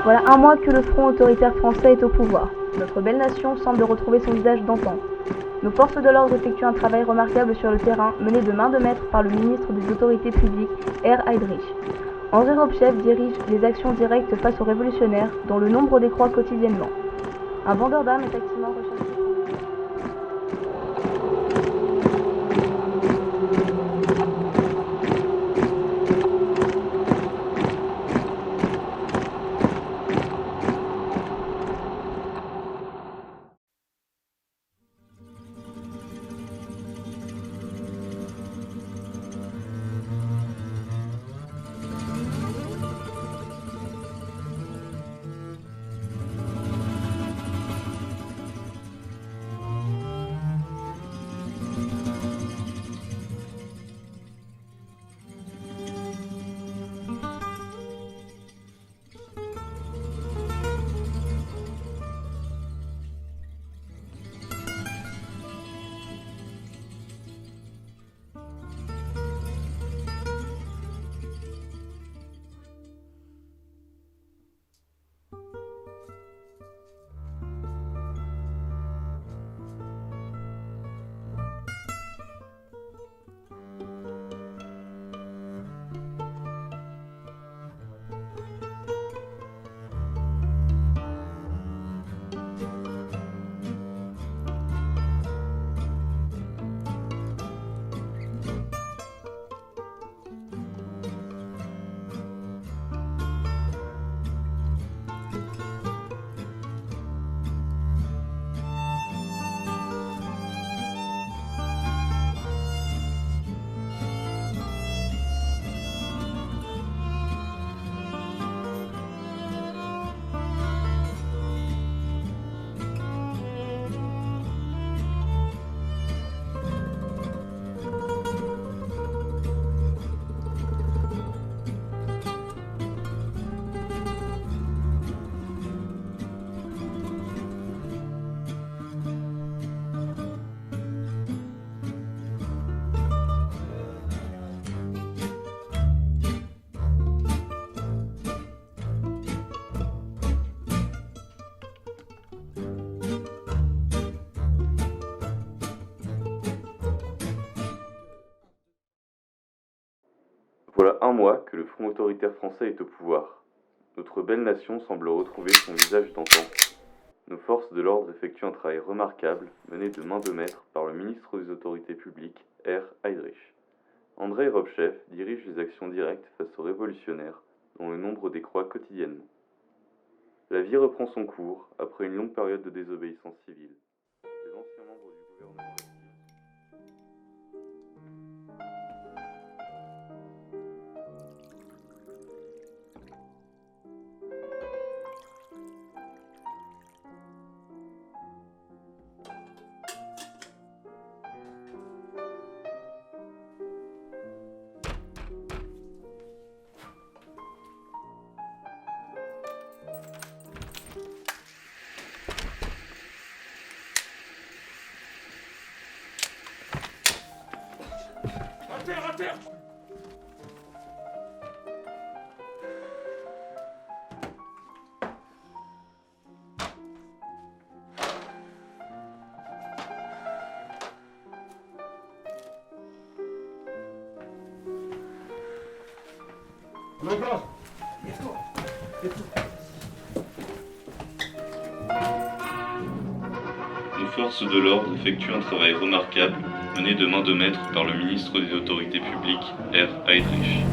Voilà un mois que le front autoritaire français est au pouvoir. Notre belle nation semble retrouver son visage d'antan. Nos forces de l'ordre effectuent un travail remarquable sur le terrain, mené de main de maître par le ministre des Autorités publiques, R. Heydrich. André Robchev dirige les actions directes face aux révolutionnaires, dont le nombre décroît quotidiennement. Un vendeur d'armes est activement recherché. Voilà un mois que le front autoritaire français est au pouvoir. Notre belle nation semble retrouver son visage d'antan. Nos forces de l'ordre effectuent un travail remarquable, mené de main de maître par le ministre des Autorités publiques, R. Heydrich. André Robchev dirige les actions directes face aux révolutionnaires, dont le nombre décroît quotidiennement. La vie reprend son cours après une longue période de désobéissance civile. Les anciens membres du gouvernement À terre. Maintenant, Nos forces de l'ordre effectuent un travail remarquable, mené de main de maître par le ministre des Autorités publiques, R. Heydrich.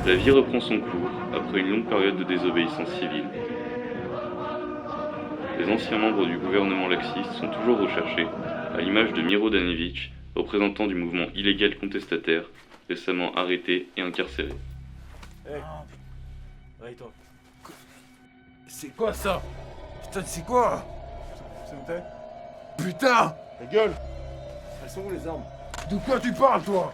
La vie reprend son cours après une longue période de désobéissance civile. Les anciens membres du gouvernement laxiste sont toujours recherchés, à l'image de Miro Danevich, représentant du mouvement illégal contestataire, récemment arrêté et incarcéré. Hey. Arrête-toi. C'est quoi ça? Putain, c'est quoi? S'il vous plaît. Putain! Ta gueule! Elles sont où les armes? De quoi tu parles, toi?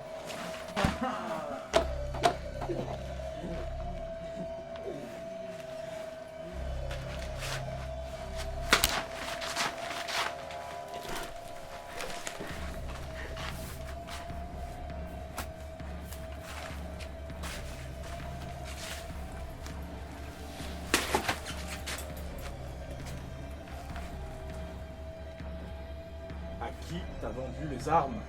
vendu les armes.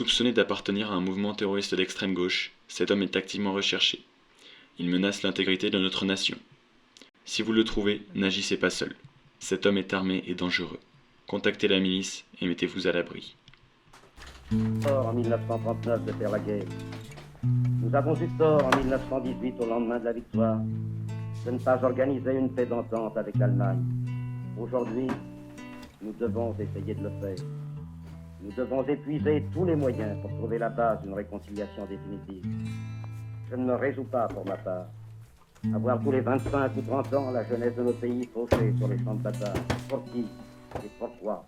Soupçonné d'appartenir à un mouvement terroriste d'extrême gauche, cet homme est activement recherché. Il menace l'intégrité de notre nation. Si vous le trouvez, n'agissez pas seul. Cet homme est armé et dangereux. Contactez la milice et mettez-vous à l'abri. Tort en 1939 de faire la guerre. Nous avons eu tort en 1918, au lendemain de la victoire, de ne pas organiser une paix d'entente avec l'Allemagne. Aujourd'hui, nous devons essayer de le faire. Nous devons épuiser tous les moyens pour trouver la base d'une réconciliation définitive. Je ne me résous pas, pour ma part, à voir tous les 25 ou 30 ans la jeunesse de nos pays fauchée sur les champs de bataille. Pour qui et pourquoi?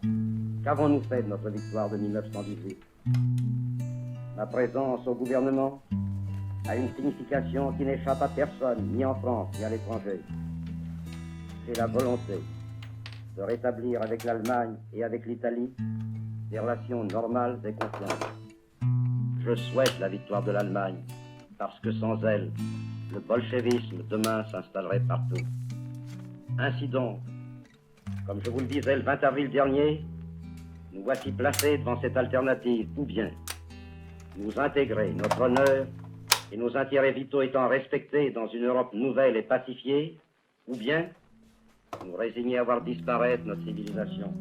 Qu'avons-nous fait de notre victoire de 1918? Ma présence au gouvernement a une signification qui n'échappe à personne, ni en France, ni à l'étranger. C'est la volonté de rétablir avec l'Allemagne et avec l'Italie des relations normales et confiantes. Je souhaite la victoire de l'Allemagne, parce que sans elle, le bolchevisme demain s'installerait partout. Ainsi donc, comme je vous le disais le 20 avril dernier, nous voici placés devant cette alternative, ou bien nous intégrer, notre honneur et nos intérêts vitaux étant respectés dans une Europe nouvelle et pacifiée, ou bien nous résigner à voir disparaître notre civilisation.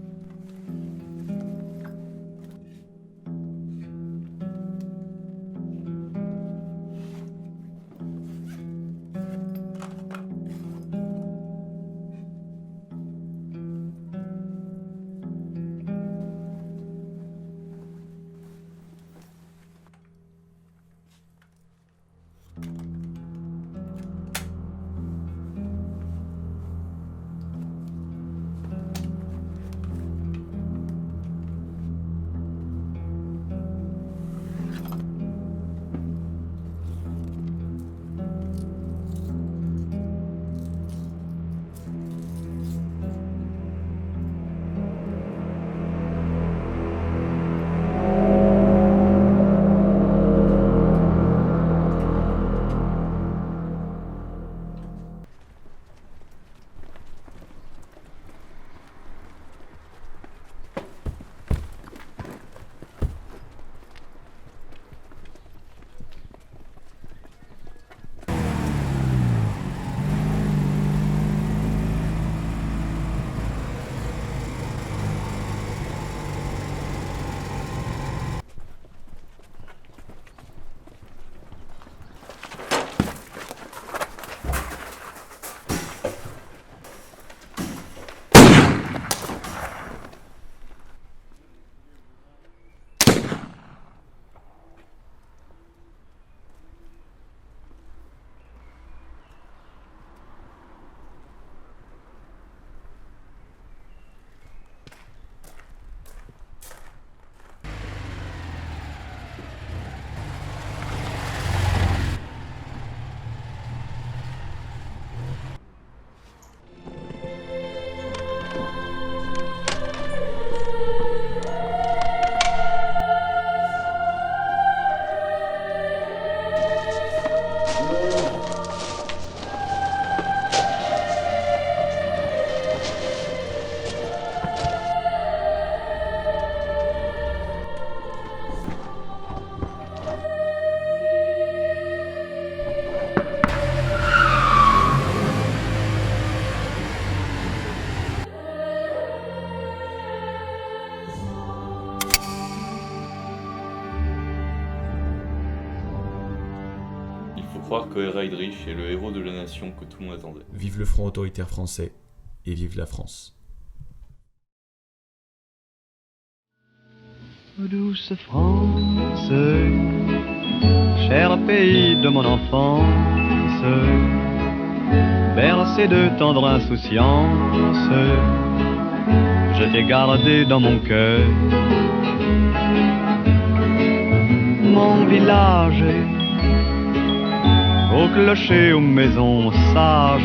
Coëra Heydrich est le héros de la nation que tout le monde attendait. Vive le front autoritaire français et vive la France. Douce France, cher pays de mon enfance, bercé de tendre insouciance, je t'ai gardé dans mon cœur. Mon village, au clocher, aux maisons sages,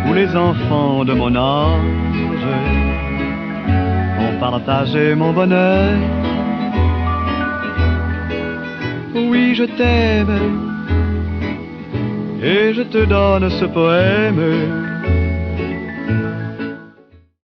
où les enfants de mon âge ont partagé mon bonheur. Oui, je t'aime et je te donne ce poème